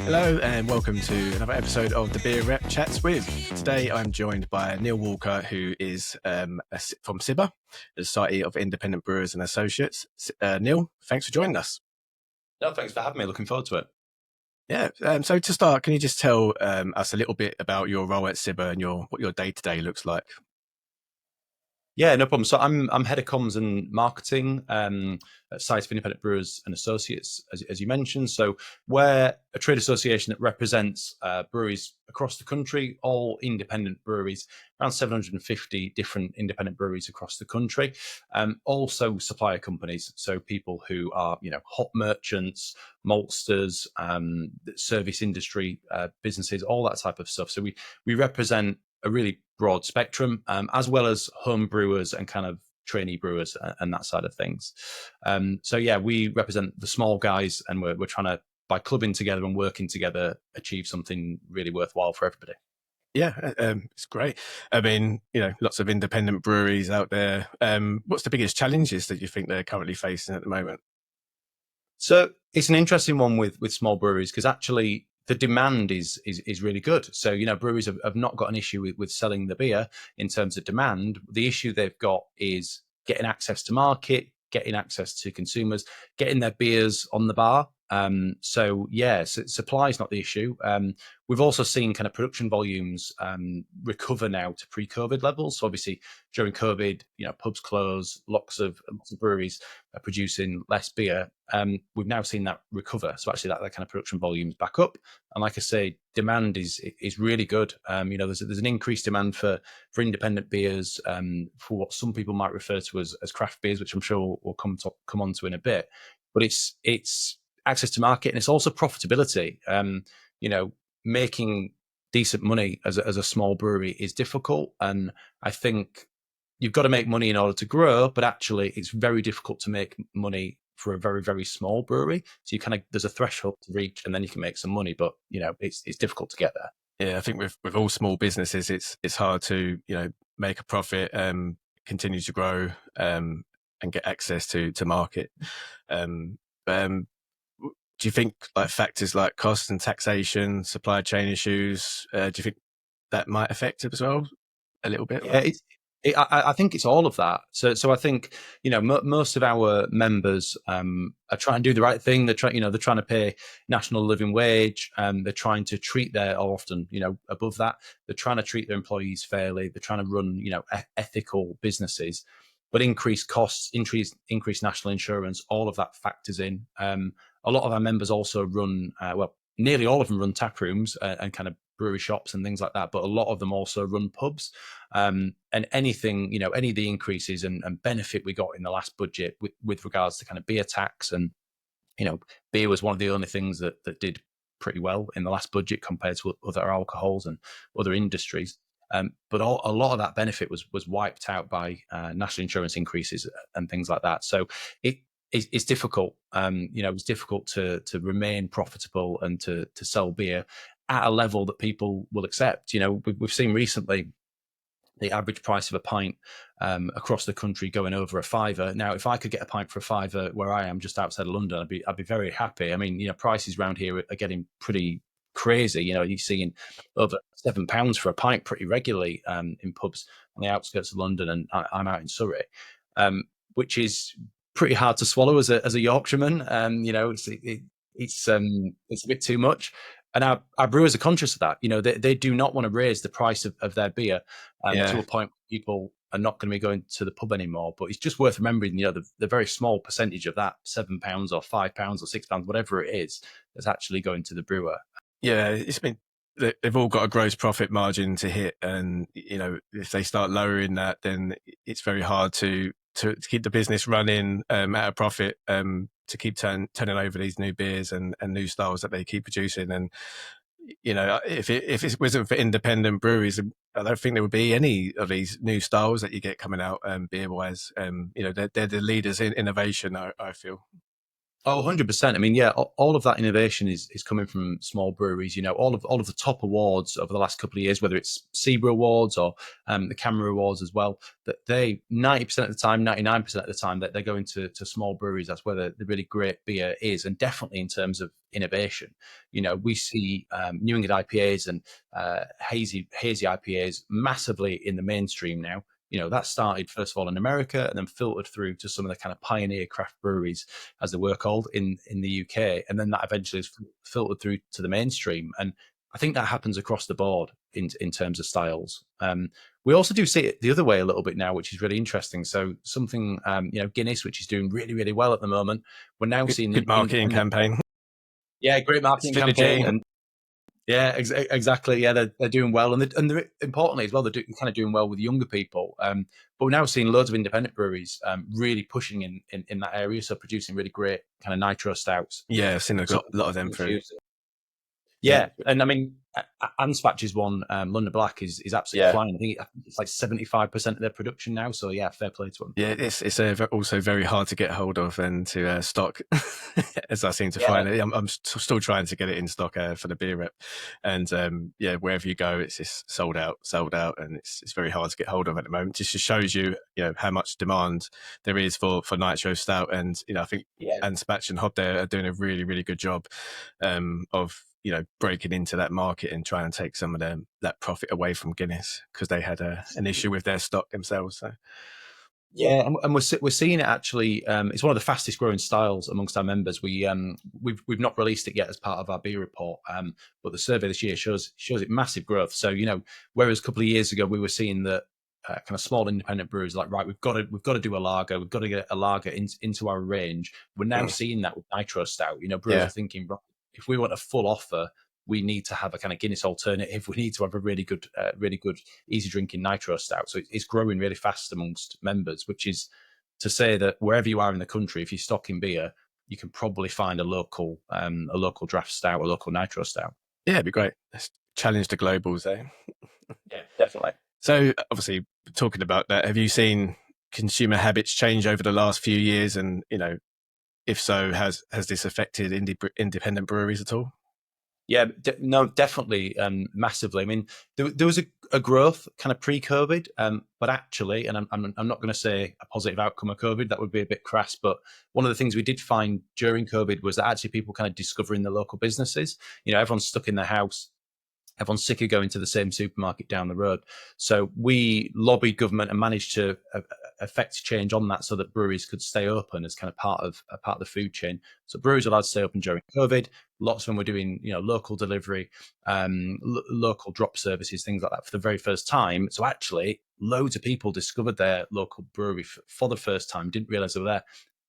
Hello and welcome to another episode of the Beer Rep Chats With. Today I'm joined by Neil Walker, who is from SIBA, the Society of Independent Brewers and Associates. Neil, thanks for joining us. No, thanks for having me. Looking forward to it. Yeah. So to start, can you just tell us a little bit about your role at SIBA and what your day-to-day looks like? Yeah, no problem. So I'm head of comms and marketing at Society of Independent Brewers and Associates, as you mentioned. So we're a trade association that represents breweries across the country, all independent breweries, around 750 different independent breweries across the country. Also supplier companies, so people who are, hop merchants, maltsters, service industry businesses, all that type of stuff. So we represent a really broad spectrum, as well as home brewers and kind of trainee brewers and that side of things. So yeah, we represent the small guys, and we're trying to, by clubbing together and working together, achieve something really worthwhile for everybody. Yeah, it's great. I mean, lots of independent breweries out there. What's the biggest challenges that you think they're currently facing at the moment? So it's an interesting one with small breweries, because actually the demand is really good. So, breweries have not got an issue with selling the beer in terms of demand. The issue they've got is getting access to market, getting access to consumers, getting their beers on the bar. So supply is not the issue. We've also seen kind of production volumes recover now to pre-COVID levels. So obviously during COVID, pubs close, lots of breweries are producing less beer. We've now seen that recover. So actually that kind of production volume's back up. And like I say, demand is really good. There's an increased demand for independent beers, for what some people might refer to as craft beers, which I'm sure we'll come on to in a bit. But it's access to market, and it's also profitability. Making decent money as a small brewery is difficult, and I think you've got to make money in order to grow, but actually it's very difficult to make money for a very, very small brewery. So there's a threshold to reach, and then you can make some money, but it's difficult to get there. Yeah, I think with all small businesses, it's hard to make a profit, continue to grow, and get access to market. Do you think like factors like cost and taxation, supply chain issues, do you think that might affect it as well a little bit? Yeah, I think it's all of that. So I think most of our members are trying to do the right thing. They're trying to pay national living wage. They're trying to treat often above that. They're trying to treat their employees fairly. They're trying to run ethical businesses. But increased costs, increased national insurance, all of that factors in. A lot of our members also run, nearly all of them run tap rooms and kind of brewery shops and things like that. But a lot of them also run pubs. And anything, any of the increases and benefit we got in the last budget with regards to kind of beer tax, and, beer was one of the only things that did pretty well in the last budget compared to other alcohols and other industries. But a lot of that benefit was wiped out by national insurance increases and things like that. So it's difficult. It's difficult to remain profitable and to sell beer at a level that people will accept. We've seen recently the average price of a pint across the country going over £5. Now, if I could get a pint for £5 where I am, just outside of London, I'd be very happy. I mean, prices around here are getting pretty crazy. You're seeing over £7 for a pint pretty regularly in pubs on the outskirts of London, and I'm out in Surrey, which is pretty hard to swallow as a Yorkshireman. It's a bit too much. And our brewers are conscious of that. They do not want to raise the price of their beer to a point where people are not going to be going to the pub anymore. But it's just worth remembering, the very small percentage of that £7 or £5 or £6, whatever it is, that's actually going to the brewer. Yeah, it's been, they've all got a gross profit margin to hit, and if they start lowering that, then it's very hard to keep the business running at a profit, to keep turning over these new beers and new styles that they keep producing. And if it wasn't for independent breweries, I don't think there would be any of these new styles that you get coming out beer wise. They're the leaders in innovation, I feel. Oh, 100%. I mean, yeah, all of that innovation is coming from small breweries. You know, all of the top awards over the last couple of years, whether it's SIBA awards or the Camera awards as well, that they 90% of the time, 99% of the time, that they're going to small breweries. That's where the really great beer is, and definitely in terms of innovation. You know, we see New England IPAs and hazy IPAs massively in the mainstream now. You know, that started first of all in America and then filtered through to some of the kind of pioneer craft breweries, as they were called in the UK, and then that eventually is filtered through to the mainstream. And I think that happens across the board in terms of styles. We also do see it the other way a little bit now, which is really interesting. So something, Guinness, which is doing really, really well at the moment. We're now seeing Good marketing independent, campaign. yeah, great marketing Spit the campaign, G. and yeah, exactly. Yeah, they're doing well, and they're importantly as well, kind of doing well with younger people. But we're now seeing loads of independent breweries really pushing in that area, so producing really great kind of nitro stouts. Yeah, I've seen a So lot of them through. Yeah, yeah, and I mean, Anspach's one, London Black, is absolutely yeah. flying. I think it's like 75% of their production now. So yeah, fair play to them. Yeah, it's also very hard to get hold of and to stock, as I seem to Yeah, find it. I'm still trying to get it in stock for the beer rep, and yeah, wherever you go, it's just sold out, and it's very hard to get hold of at the moment. Just shows you, how much demand there is for nitro stout, and I think yeah, Anspach and Hob there are doing a really really good job of breaking into that market and trying to take some of that profit away from Guinness, because they had an issue with their stock themselves. So. yeah, and we're seeing it actually. It's one of the fastest growing styles amongst our members. We've not released it yet as part of our beer report, but the survey this year shows it massive growth. So whereas a couple of years ago we were seeing that kind of small independent brewers like, right, we've got to do a lager, we've got to get a lager into our range. We're now seeing that with nitro stout. Brewers Yeah. are thinking, right, if we want a full offer, we need to have a kind of Guinness alternative. We need to have a really good, easy drinking nitro stout. So it's growing really fast amongst members, which is to say that wherever you are in the country, if you're stocking beer, you can probably find a local draft stout, a local nitro stout. Yeah, it'd be great. Let's challenge the globals, eh? Yeah, definitely. So, obviously, talking about that, have you seen consumer habits change over the last few years? And if so, has this affected independent breweries at all? Yeah, no, definitely, massively. I mean, there was a growth kind of pre-COVID, but actually, and I'm not going to say a positive outcome of COVID. That would be a bit crass. But one of the things we did find during COVID was that actually people kind of discovering the local businesses. Everyone's stuck in their house. Everyone's sick of going to the same supermarket down the road. So we lobbied government and managed to affect change on that, so that breweries could stay open as kind of part of the food chain. So breweries are allowed to stay open during COVID. Lots of them were doing local delivery, local drop services, things like that for the very first time. So actually, loads of people discovered their local brewery for the first time, didn't realize they were there,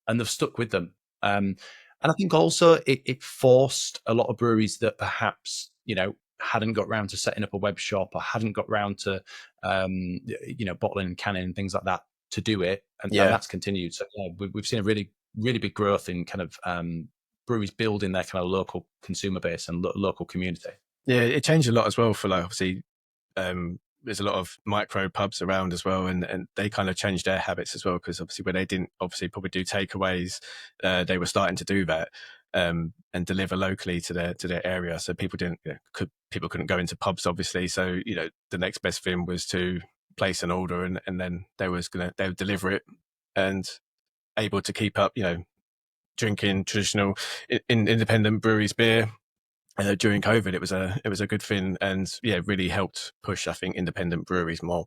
and they've stuck with them. And I think also it forced a lot of breweries that perhaps hadn't got round to setting up a web shop, or hadn't got round to bottling and canning and things like that, to do it, and Yeah. that's continued. So yeah, we've seen a really really big growth in kind of breweries building their kind of local consumer base and local community. Yeah, it changed a lot as well for, like, obviously, there's a lot of micro pubs around as well, and they kind of changed their habits as well, because obviously when they didn't obviously probably do takeaways, they were starting to do that, and deliver locally to their area. So people didn't people couldn't go into pubs, obviously. So the next best thing was to place an order, and then they would deliver it, and able to keep up drinking traditional independent breweries beer. During COVID, it was a good thing, and yeah, really helped push, I think, independent breweries more.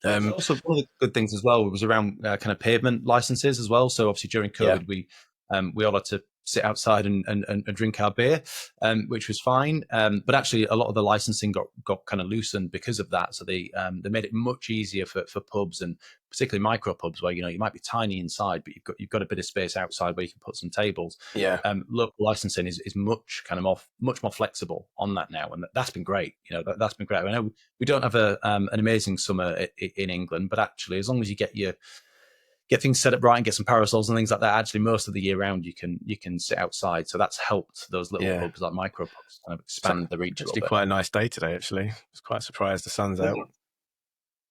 It was also one of the good things as well. It was around kind of pavement licenses as well. So obviously during Yeah, COVID, we all had to sit outside and drink our beer, which was fine. But actually, a lot of the licensing got kind of loosened because of that. So they made it much easier for pubs, and particularly micro pubs, where you might be tiny inside, but you've got a bit of space outside where you can put some tables. yeah, Local licensing is much more flexible on that now, and that's been great. That's been great. I know we don't have an amazing summer in England, but actually, as long as you get things set up right and get some parasols and things like that, actually most of the year round you can sit outside. So that's helped those little yeah. pubs like micro pubs kind of So, expand the reach a little actually, bit. quite a nice day today. Actually, I was quite surprised the sun's out.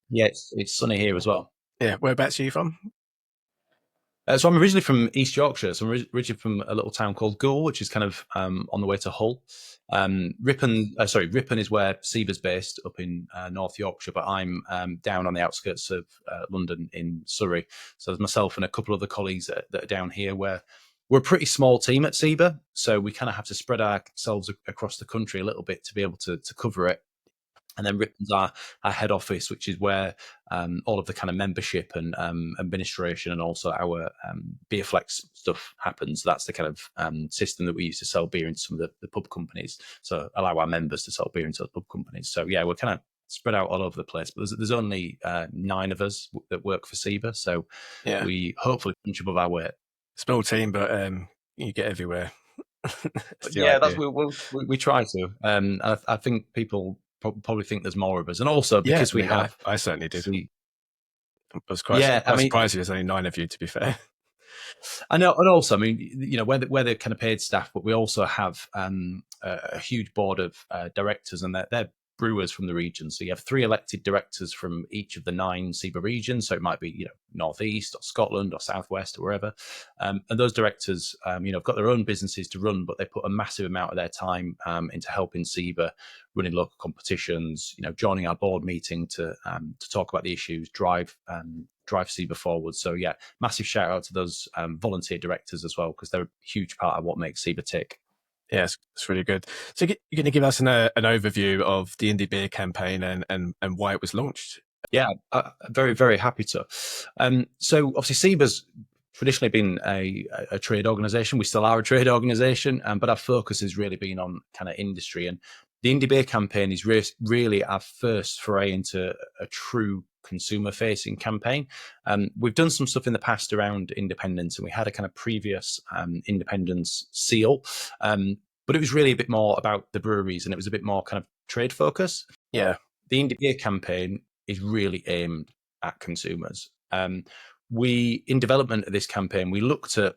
Yeah, it's sunny here as well. Yeah, whereabouts are you from? So I'm originally from East Yorkshire. So I'm originally from a little town called Goole, which is kind of on the way to Hull. Ripon is where SIBA's based up in North Yorkshire, but I'm down on the outskirts of London in Surrey. So there's myself and a couple of other colleagues that are down here where we're a pretty small team at SIBA. So we kind of have to spread ourselves across the country a little bit to be able to cover it. And then Ripon's our head office, which is where all of the kind of membership and administration and also our beer flex stuff happens. That's the kind of system that we use to sell beer into some of the pub companies. So allow our members to sell beer into the pub companies. So yeah, we're kind of spread out all over the place. But there's only 9 of us that work for SIBA. So Yeah, we hopefully punch above our weight. small team, but you get everywhere. That's But the yeah, that's idea. we try to. I think people probably think there's more of us, and also Yeah, because I we mean, have I certainly did. the I was yeah, I quite mean, surprised there's only 9 of you, to be fair. I know, and also, I mean, we're the kind of paid staff, but we also have a huge board of directors, and they're brewers from the region. So you have 3 elected directors from each of the 9 SIBA regions. So it might be northeast or Scotland or southwest or wherever, and those directors, have got their own businesses to run, but they put a massive amount of their time into helping SIBA, running local competitions, joining our board meeting to talk about the issues, drive SIBA forward. So yeah, massive shout out to those volunteer directors as well, because they're a huge part of what makes SIBA tick. Yeah, it's really good. So you're going to give us an overview of the Indie Beer campaign and why it was launched? Yeah, very, very happy to. So obviously SIBA's traditionally been a trade organisation. We still are a trade organisation, but our focus has really been on kind of industry. And the Indie Beer campaign is really our first foray into a true consumer-facing campaign. We've done some stuff in the past around independence, and we had a kind of previous independence seal, but it was really a bit more about the breweries, and it was a bit more kind of trade focus. Yeah, The Indie Beer campaign is really aimed at consumers. We, in development of this campaign, we looked at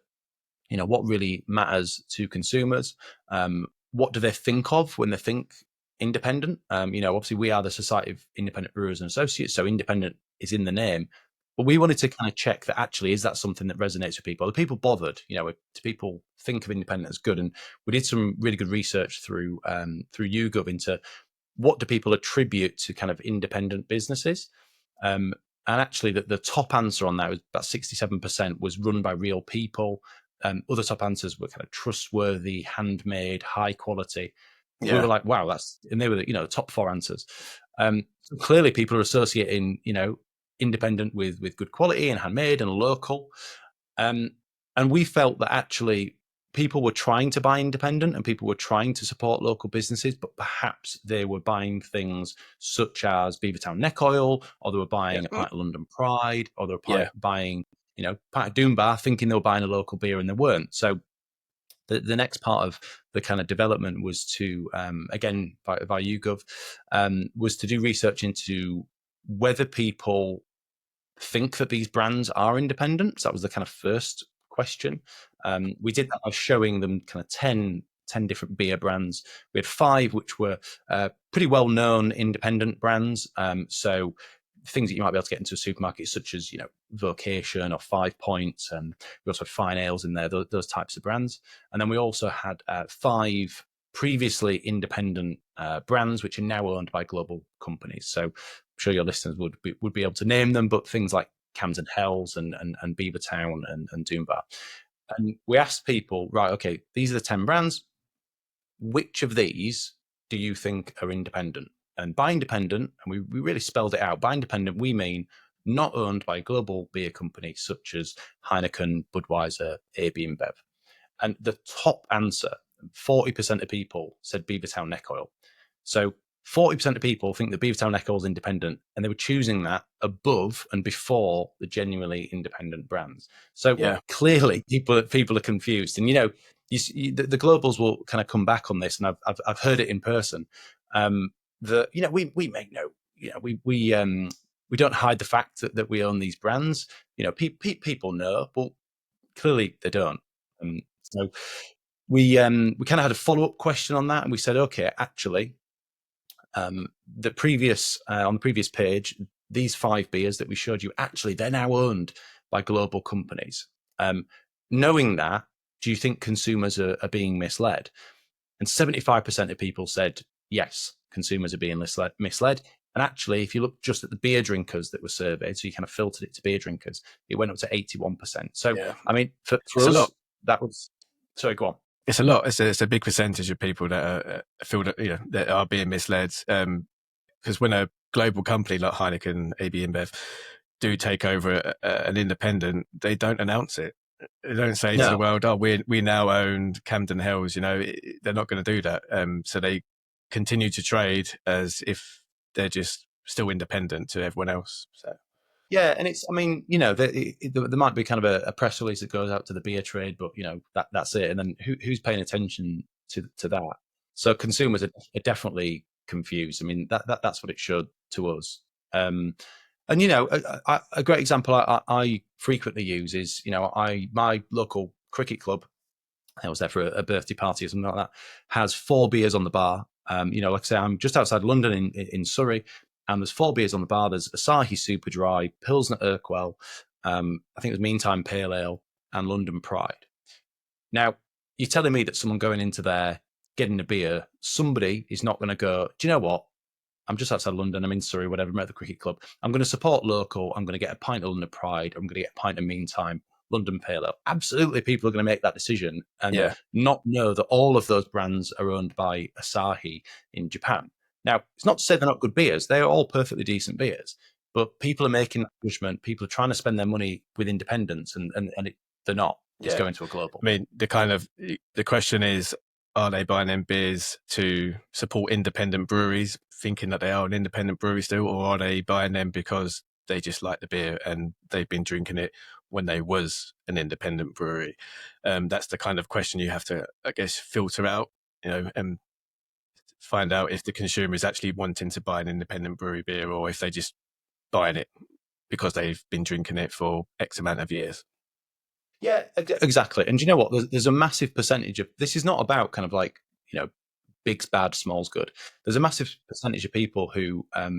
what really matters to consumers. What do they think of when they think independent? Obviously we are the Society of Independent Brewers and Associates, so independent is in the name. But we wanted to kind of check that actually is that something that resonates with people? Are people bothered? Do people think of independent as good? And we did some really good research through YouGov into what do people attribute to kind of independent businesses. And actually, the top answer on that was about 67% was run by real people. Other top answers were kind of trustworthy, handmade, high quality. We yeah, were like, wow, and they were the top 4 answers. So clearly, people are associating independent with good quality and handmade and local. Um, and we felt that actually people were trying to buy independent and people were trying to support local businesses, but perhaps they were buying things such as Beavertown Neck Oil, or they were yeah, buying a pint of London Pride, or they were yeah, buying, pint of Doombar, thinking they were buying a local beer and they weren't. So the next part of the kind of development was to, again, by YouGov, was to do research into whether people think that these brands are independent. So that was the kind of first question. We did that by showing them kind of 10 different beer brands. We had 5 which were pretty well known independent brands. So things that you might be able to get into a supermarket, such as Vocation or 5 Points, and we also had Fine Ales in there, those types of brands. And then we also had 5 previously independent brands which are now owned by global companies. So I'm sure your listeners would be able to name them, but things like Camden Hells and Beavertown and Doombar. And we asked people, right, okay, these are the 10 brands. Which of these do you think are independent? And by independent, and we really spelled it out, by independent, we mean not owned by global beer companies such as Heineken, Budweiser, AB InBev. And the top answer, 40% of people said Beavertown Neck Oil. So 40% of people think that Beavertown Neck Oil is independent, and they were choosing that above and before the genuinely independent brands. So yeah, clearly, people are confused, and the globals will kind of come back on this, and I've heard it in person. That we make no, we don't hide the fact that we own these brands. People know, but clearly they don't. So we kind of had a follow up question on that, and we said, okay, actually, the previous on the previous page, these 5 beers that we showed you, actually, they're now owned by global companies. Knowing that, do you think consumers are being misled? And 75% of people said, yes, consumers are being misled. And actually, if you look just at the beer drinkers that were surveyed, so you kind of filtered it to beer drinkers, it went up to 81%. So, Yeah, I mean, for it's a lot. us, that was, sorry, go on. It's a lot. It's a big percentage of people that are, feel that, that are being misled. Because when a global company like Heineken, AB InBev do take over an independent, they don't announce it. They don't say to the No. world, "Oh, we now own Camden Hills." They're not going to do that. So they continue to trade as if they're just still independent to everyone else. So Yeah, and it's, I mean, there might be kind of a press release that goes out to the beer trade, but that's it. And then who's paying attention to that? So consumers are definitely confused. I mean, that's what it showed to us. And a great example I frequently use is my local cricket club. I was there for a birthday party or something like that. Has 4 beers on the bar. Like I say, I'm just outside London in Surrey, and there's 4 beers on the bar. There's Asahi Super Dry, Pilsner Urquell, I think it was Meantime Pale Ale, and London Pride. Now, you're telling me that someone going into there getting a beer, somebody is not going to go, do you know what? I'm just outside London. I'm in Surrey, whatever. I'm at the cricket club. I'm going to support local. I'm going to get a pint of London Pride. I'm going to get a pint of Meantime, London Pale Ale. Absolutely, people are going to make that decision and yeah, not know that all of those brands are owned by Asahi in Japan. Now, it's not to say they're not good beers. They are all perfectly decent beers. But people are making that judgment. People are trying to spend their money with independents, and they're not. It's yeah. going to a global. I mean, the question is, are they buying them beers to support independent breweries, thinking that they are an independent brewery still, or are they buying them because they just like the beer and they've been drinking it when they was an independent brewery? That's the kind of question you have to, I guess, filter out, and find out if the consumer is actually wanting to buy an independent brewery beer or if they just buying it because they've been drinking it for X amount of years. Yeah, exactly. And you know what? There's a massive percentage of this is not about kind of like, big's bad, small's good. There's a massive percentage of people who are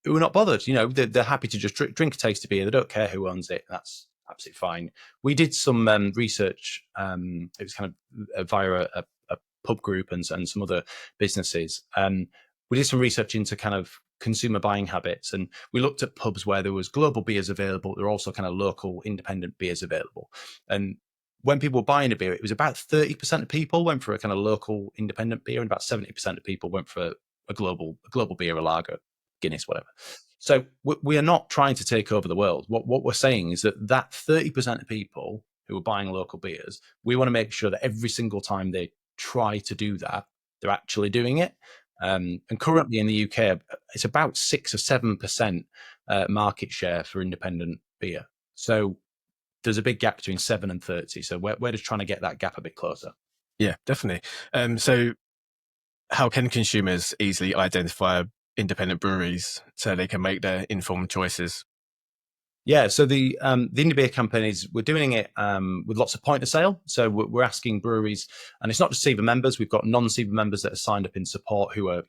not bothered. They're happy to just drink a taste of beer. They don't care who owns it. That's absolutely fine. We did some research. It was kind of via a pub group and some other businesses. We did some research into kind of consumer buying habits, and we looked at pubs where there was global beers available. There were also kind of local independent beers available. And when people were buying a beer, it was about 30% of people went for a kind of local independent beer, and about 70% of people went for a global beer, a lager, Guinness, whatever. So we are not trying to take over the world. What we're saying is that 30% of people who are buying local beers, we want to make sure that every single time they try to do that, they're actually doing it. And currently in the UK, it's about 6 or 7% market share for independent beer. So there's a big gap between 7 and 30. So we're just trying to get that gap a bit closer. Yeah, definitely. So how can consumers easily identify independent breweries so they can make their informed choices? Yeah, so the indie beer campaign is we're doing it with lots of point of sale. So we're asking breweries, and it's not just SIBA members. We've got non-SIBA members that are signed up in support who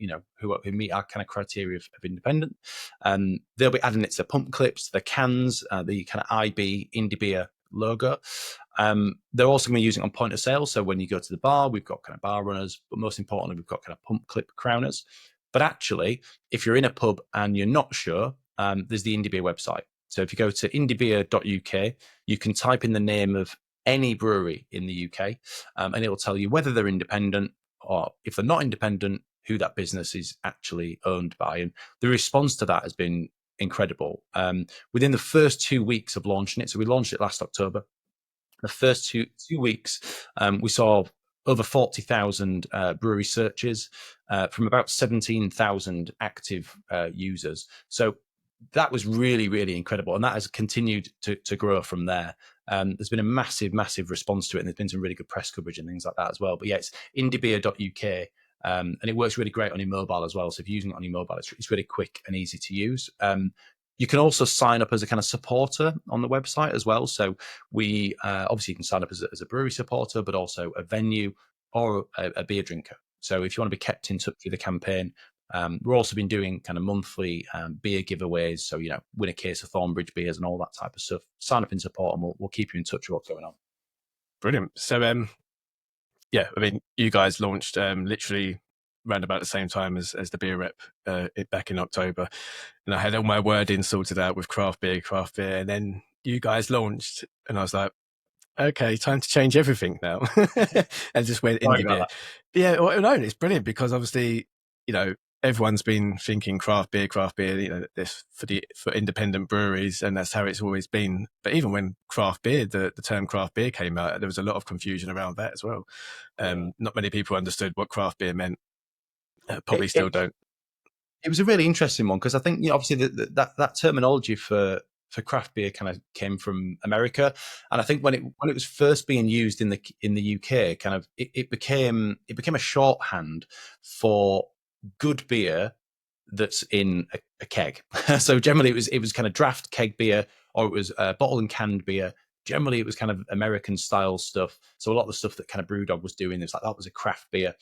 meet our kind of criteria of independent. They'll be adding it to pump clips, to the cans, the kind of IB indie beer logo. They're also going to be using it on point of sale. So when you go to the bar, we've got kind of bar runners, but most importantly, we've got kind of pump clip crowners. But actually, if you're in a pub and you're not sure, there's the indie beer website. So if you go to indiebeer.uk, you can type in the name of any brewery in the UK, and it will tell you whether they're independent, or if they're not independent, who that business is actually owned by. And the response to that has been incredible. Within the first 2 weeks of launching it, so we launched it last October, the first two weeks, we saw over 40,000 brewery searches from about 17,000 active users. So that was really, really incredible. And that has continued to grow from there. There's been a massive, massive response to it. And there's been some really good press coverage and things like that as well. But yeah, it's indiebeer.uk. And it works really great on your mobile as well. So if you're using it on your mobile, it's really quick and easy to use. You can also sign up as a kind of supporter on the website as well. So we obviously you can sign up as a brewery supporter, but also a venue or a beer drinker. So if you want to be kept in touch with the campaign, We've also been doing kind of monthly beer giveaways. So, win a case of Thornbridge beers and all that type of stuff. Sign up in support and we'll keep you in touch with what's going on. Brilliant. So, yeah, I mean, you guys launched literally around about the same time as the beer rep back in October. And I had all my wording sorted out with craft beer. And then you guys launched, and I was like, okay, time to change everything now. And just went Sorry indie about beer. that. But yeah, well, no, it's brilliant because obviously, everyone's been thinking craft beer, this for independent breweries, and that's how it's always been. But even when craft beer, the term craft beer came out, there was a lot of confusion around that as well. Not many people understood what craft beer meant. Probably It, still it, don't. it was a really interesting one because I think obviously that terminology for craft beer kind of came from America, and I think when it was first being used in the UK, kind of it became a shorthand for good beer that's in a keg. So generally it was kind of draft keg beer, or it was bottle and canned beer. Generally it was kind of American style stuff. So a lot of the stuff that kind of Brewdog was doing, it's like that was a craft beer,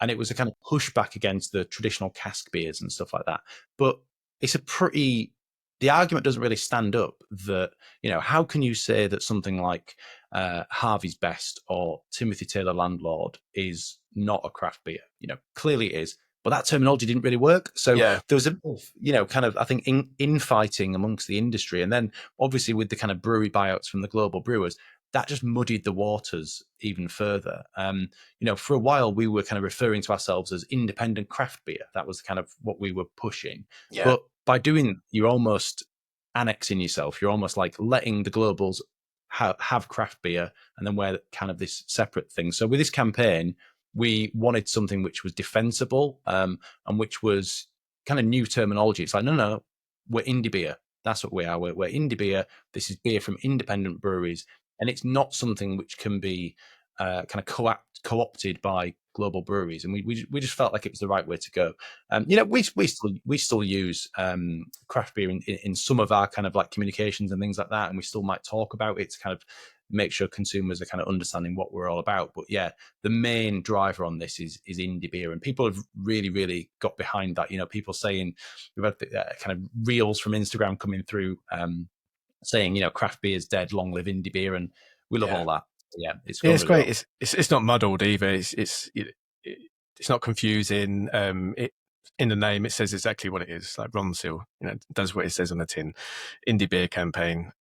and it was a kind of pushback against the traditional cask beers and stuff like that. But it's a pretty the argument doesn't really stand up that, how can you say that something like Harvey's Best or Timothy Taylor Landlord is not a craft beer? Clearly it is, but that terminology didn't really work. So Yeah, there was a bit of, kind of, I think, infighting amongst the industry. And then obviously with the kind of brewery buyouts from the global brewers, that just muddied the waters even further. For a while we were kind of referring to ourselves as independent craft beer. That was kind of what we were pushing. yeah, But by doing, you're almost annexing yourself. You're almost like letting the globals have craft beer, and then we're kind of this separate thing. So with this campaign, we wanted something which was defensible, and which was kind of new terminology. It's like, no, we're indie beer. That's what we are. We're indie beer. This is beer from independent breweries, and it's not something which can be kind of co-opted by global breweries. And we just felt like it was the right way to go. We still use craft beer in some of our kind of like communications and things like that, and we still might talk about it to kind of make sure consumers are kind of understanding what we're all about. But yeah, the main driver on this is indie beer, and people have really, really got behind that. People saying, we've had kind of reels from Instagram coming through saying, craft beer is dead, long live indie beer, and we love yeah. all that. Yeah, it's Yeah, going it's really great. well. It's not muddled either. It's not confusing. In the name, it says exactly what it is. Like Ronsil, it does what it says on the tin. Indie beer campaign.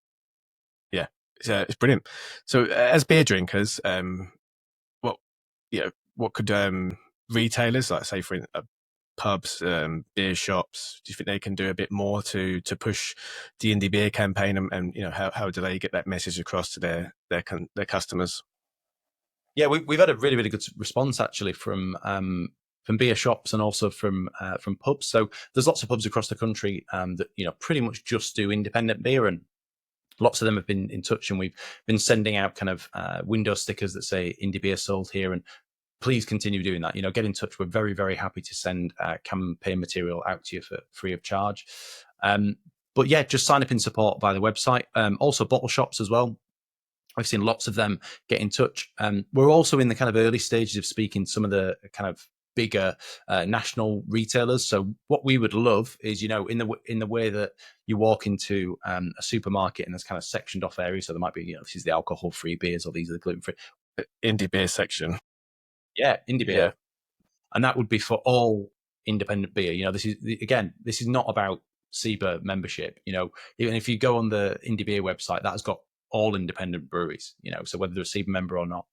Yeah, it's brilliant. So, as beer drinkers, what what could retailers, like say for pubs, beer shops, do you think they can do a bit more to push the indie beer campaign, and how do they get that message across to their customers? Yeah, we've had a really, really good response actually from beer shops and also from pubs. So there's lots of pubs across the country that pretty much just do independent beer, and lots of them have been in touch, and we've been sending out kind of window stickers that say indie beer sold here, and please continue doing that. Get in touch. We're very, very happy to send campaign material out to you for free of charge. But yeah, just sign up in support via the website. Also bottle shops as well. I've seen lots of them get in touch. We're also in the kind of early stages of speaking to some of the kind of bigger national retailers. So what we would love is, in the way that you walk into a supermarket and there's kind of sectioned off areas. So there might be, this is the alcohol-free beers, or these are the gluten-free. Indie beer section. Yeah, indie beer. Yeah, And that would be for all independent beer. This is not about SIBA membership. Even if you go on the indie beer website, that has got all independent breweries. So whether they're a SIBA member or not.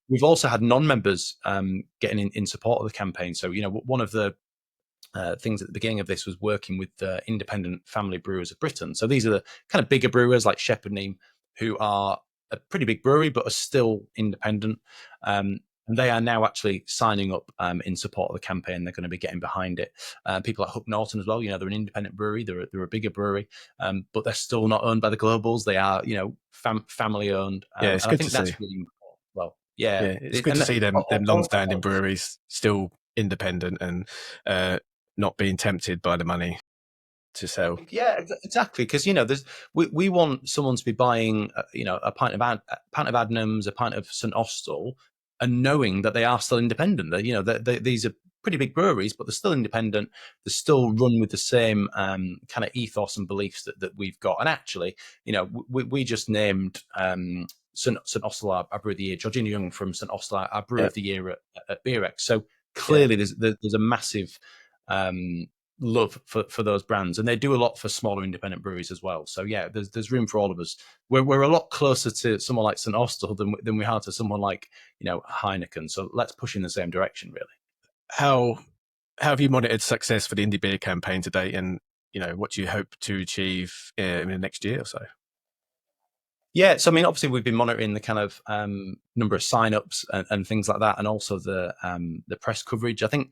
We've also had non-members getting in support of the campaign. So one of the things at the beginning of this was working with the Independent Family Brewers of Britain. So these are the kind of bigger brewers like Shepherd Neame, who are a pretty big brewery but are still independent. And they are now actually signing up in support of the campaign. They're going to be getting behind it. People like Hook Norton as well. They're an independent brewery. They're a bigger brewery, but they're still not owned by the globals. They are, family owned. yeah, And it's I good to think see. that's really important. Well, yeah, Yeah, it's good to see them long-standing breweries still independent and not being tempted by the money to sell. Yeah, exactly. Because we want someone to be buying a pint of Adnams, a pint of St Austell, and knowing that they are still independent. That these are pretty big breweries, but they're still independent. They're still run with the same kind of ethos and beliefs that we've got. And actually, we just named St. Austell our Brew of the Year. Georgina Young from St. Austell our Brew Yeah, of the Year at BeerX. So yeah. clearly, there's a massive love for those brands, and they do a lot for smaller independent breweries as well. So yeah, there's room for all of us. We're a lot closer to someone like St. Austell than we are to someone like Heineken. So let's push in the same direction, really. How have you monitored success for the indie beer campaign to date, and what do you hope to achieve in the next year or so? Yeah, so I mean, obviously, we've been monitoring the kind of number of signups and things like that, and also the press coverage. I think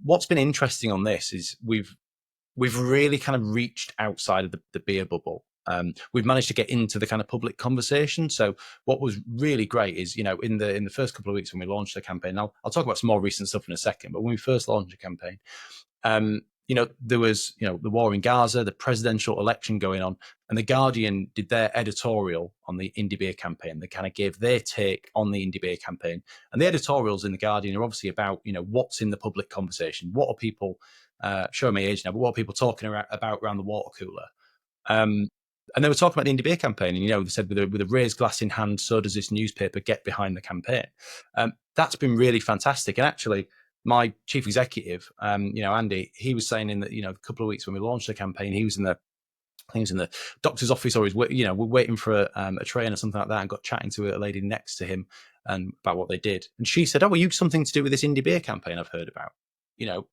what's been interesting on this is we've really kind of reached outside of the beer bubble. We've managed to get into the kind of public conversation. So what was really great is, in the first couple of weeks when we launched the campaign, I'll talk about some more recent stuff in a second, but when we first launched the campaign, there was, the war in Gaza, the presidential election going on, and the Guardian did their editorial on the indie beer campaign. They kind of gave their take on the indie beer campaign, and the editorials in the Guardian are obviously about, what's in the public conversation. What are people, showing my age now, but what are people talking about around the water cooler? Um, and they were talking about the indie beer campaign, and they said with a raised glass in hand, so does this newspaper get behind the campaign. That's been really fantastic, and actually, my chief executive, Andy, he was saying in a couple of weeks when we launched the campaign, he was in the doctor's office, or we're waiting for a train or something like that, and got chatting to a lady next to him about what they did, and she said, "Oh, are you something to do with this indie beer campaign I've heard about?" You know,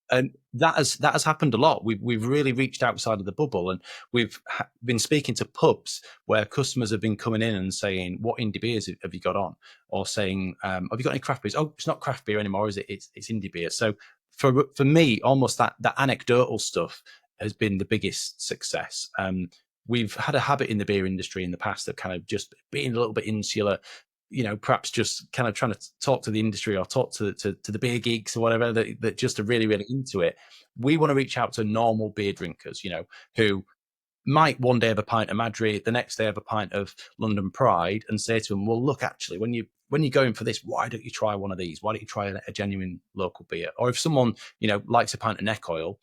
and that has happened a lot. We've really reached outside of the bubble, and we've been speaking to pubs where customers have been coming in and saying, "What indie beers have you got on?" Or saying, "Have you got any craft beers?" "Oh, it's not craft beer anymore, is it? It's indie beer." So for me, almost that anecdotal stuff has been the biggest success. We've had a habit in the beer industry in the past of kind of just being a little bit insular, perhaps just kind of trying to talk to the industry or talk to the beer geeks or whatever that just are really, really into it. We want to reach out to normal beer drinkers, who might one day have a pint of Madrid, the next day have a pint of London Pride, and say to them, "Well, look, actually, when you're going for this, why don't you try one of these? Why don't you try a genuine local beer?" Or if someone likes a pint of neck oil,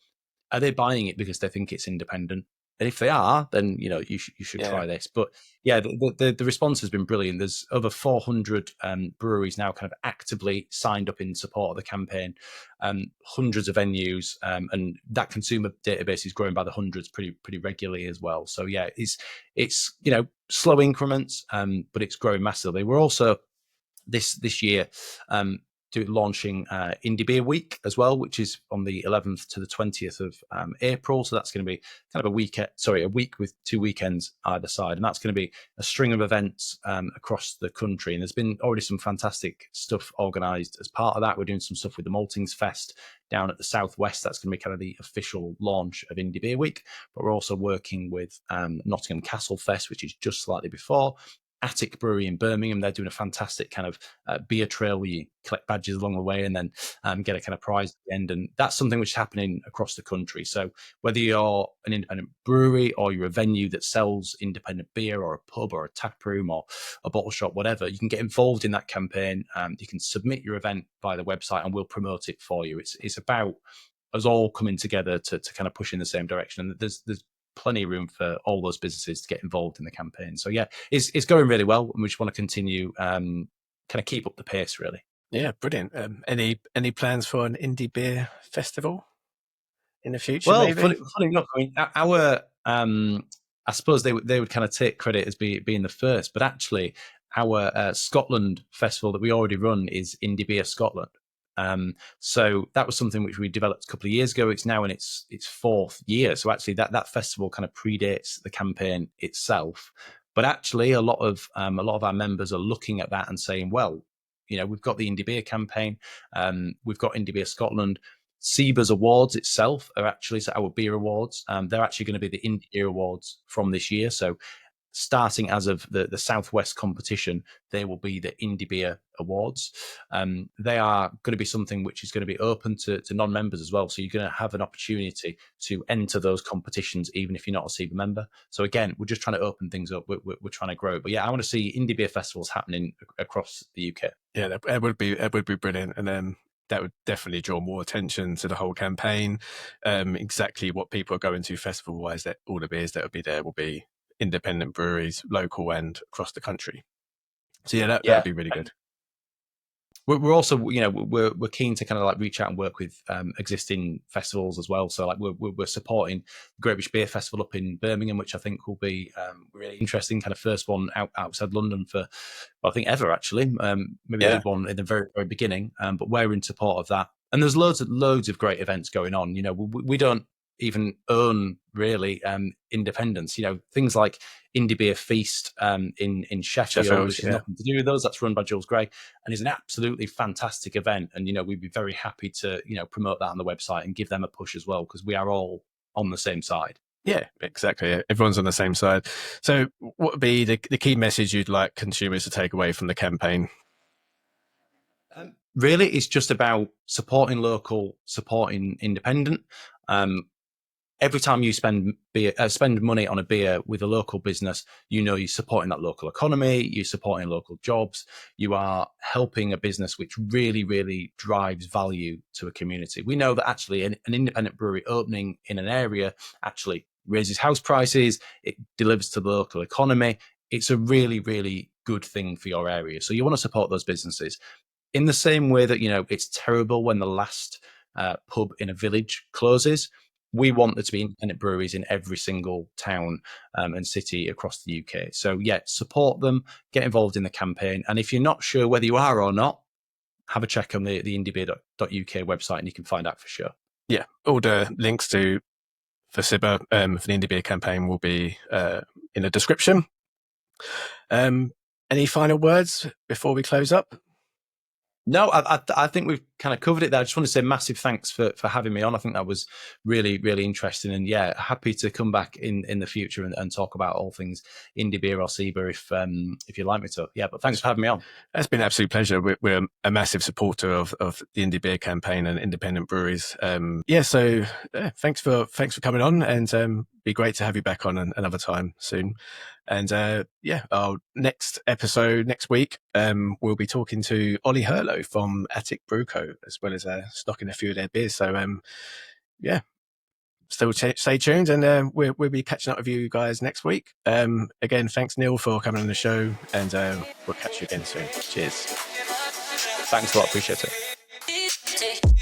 are they buying it because they think it's independent? And if they are, then you should Yeah, try this. But yeah, the response has been brilliant. There's over 400 breweries now kind of actively signed up in support of the campaign. Hundreds of venues, and that consumer database is growing by the hundreds pretty regularly as well. So yeah, it's slow increments, but it's growing massively. We're also this year launching Indie Beer Week as well, which is on the 11th to the 20th of April. So that's going to be kind of a week with 2 weekends either side, and that's going to be a string of events across the country. And there's been already some fantastic stuff organised as part of that. We're doing some stuff with the Maltings Fest down at the Southwest. That's going to be kind of the official launch of Indie Beer Week. But we're also working with Nottingham Castle Fest, which is just slightly before. Attic Brewery in Birmingham, they're doing a fantastic kind of beer trail where you collect badges along the way and then get a kind of prize at the end. And that's something which is happening across the country. So whether you're an independent brewery or you're a venue that sells independent beer, or a pub or a tap room or a bottle shop, whatever, you can get involved in that campaign. You can submit your event via the website and we'll promote it for you. It's about us all coming together to kind of push in the same direction. And there's plenty of room for all those businesses to get involved in the campaign. So yeah, it's going really well, and we just want to continue kind of keep up the pace, really. yeah, brilliant. Any plans for an indie beer festival in the future, Well, maybe? funny enough, I mean, our I suppose they would kind of take credit as being the first, but actually, our Scotland festival that we already run is Indie Beer Scotland. So that was something which we developed a couple of years ago. It's now in its fourth year. So actually, that festival kind of predates the campaign itself. But actually, a lot of our members are looking at that and saying, well, we've got the Indie Beer campaign, we've got Indie Beer Scotland. SIBA's awards itself are actually, so our beer awards. They're actually going to be the Indie Beer Awards from this year. So starting as of the Southwest competition, they will be the Indie Beer Awards. They are going to be something which is going to be open to non-members as well. So you're going to have an opportunity to enter those competitions, even if you're not a SIBA member. So again, we're just trying to open things up. We're trying to grow. But yeah, I want to see indie beer festivals happening across the UK. Yeah, that would be brilliant. And that would definitely draw more attention to the whole campaign. Exactly what people are going to festival wise, that all the beers that will be there will be independent breweries, local and across the country. So yeah, that would Yeah. be really good. We're also, we're keen to kind of like reach out and work with existing festivals as well. So like we're supporting the Great British Beer Festival up in Birmingham, which I think will be really interesting. Kind of first one outside London for, well, I think ever actually. Maybe they Yeah. did one in the very very beginning, but we're in support of that. And there's loads of great events going on. We don't even own really independence. Things like Indie Beer Feast in Sheffield, Sheffield, which has yeah. nothing to do with us. That's run by Jules Gray and is an absolutely fantastic event. And we'd be very happy to promote that on the website and give them a push as well, because we are all on the same side. Yeah, exactly. Everyone's on the same side. So what would be the key message you'd like consumers to take away from the campaign? Really, it's just about supporting local, supporting independent. Every time you spend money on a beer with a local business, you're supporting that local economy, you're supporting local jobs, you are helping a business which really, really drives value to a community. We know that actually an independent brewery opening in an area actually raises house prices, it delivers to the local economy. It's a really, really good thing for your area. So you want to support those businesses. In the same way that, it's terrible when the last pub in a village closes, we want there to be independent breweries in every single town and city across the UK. So yeah, support them, get involved in the campaign. And if you're not sure whether you are or not, have a check on the indiebeer.uk website and you can find out for sure. Yeah, all the links for SIBA for the Indie Beer campaign will be in the description. Any final words before we close up? No, I think we've kind of covered it there. I just want to say massive thanks for having me on. I think that was really, really interesting. And yeah, happy to come back in the future and talk about all things indie beer or SIBA if you'd like me to. Yeah, but thanks for having me on. It's been an absolute pleasure. We're a massive supporter of the Indie Beer campaign and independent breweries. Thanks for coming on, and be great to have you back on another time soon. And our next episode next week, we'll be talking to Ollie Hurlow from Attic Brewco, as well as stocking a few of their beers. So still stay tuned, and we'll be catching up with you guys next week. Again, thanks Neil for coming on the show, and we'll catch you again soon. Cheers. Thanks a lot. Appreciate it.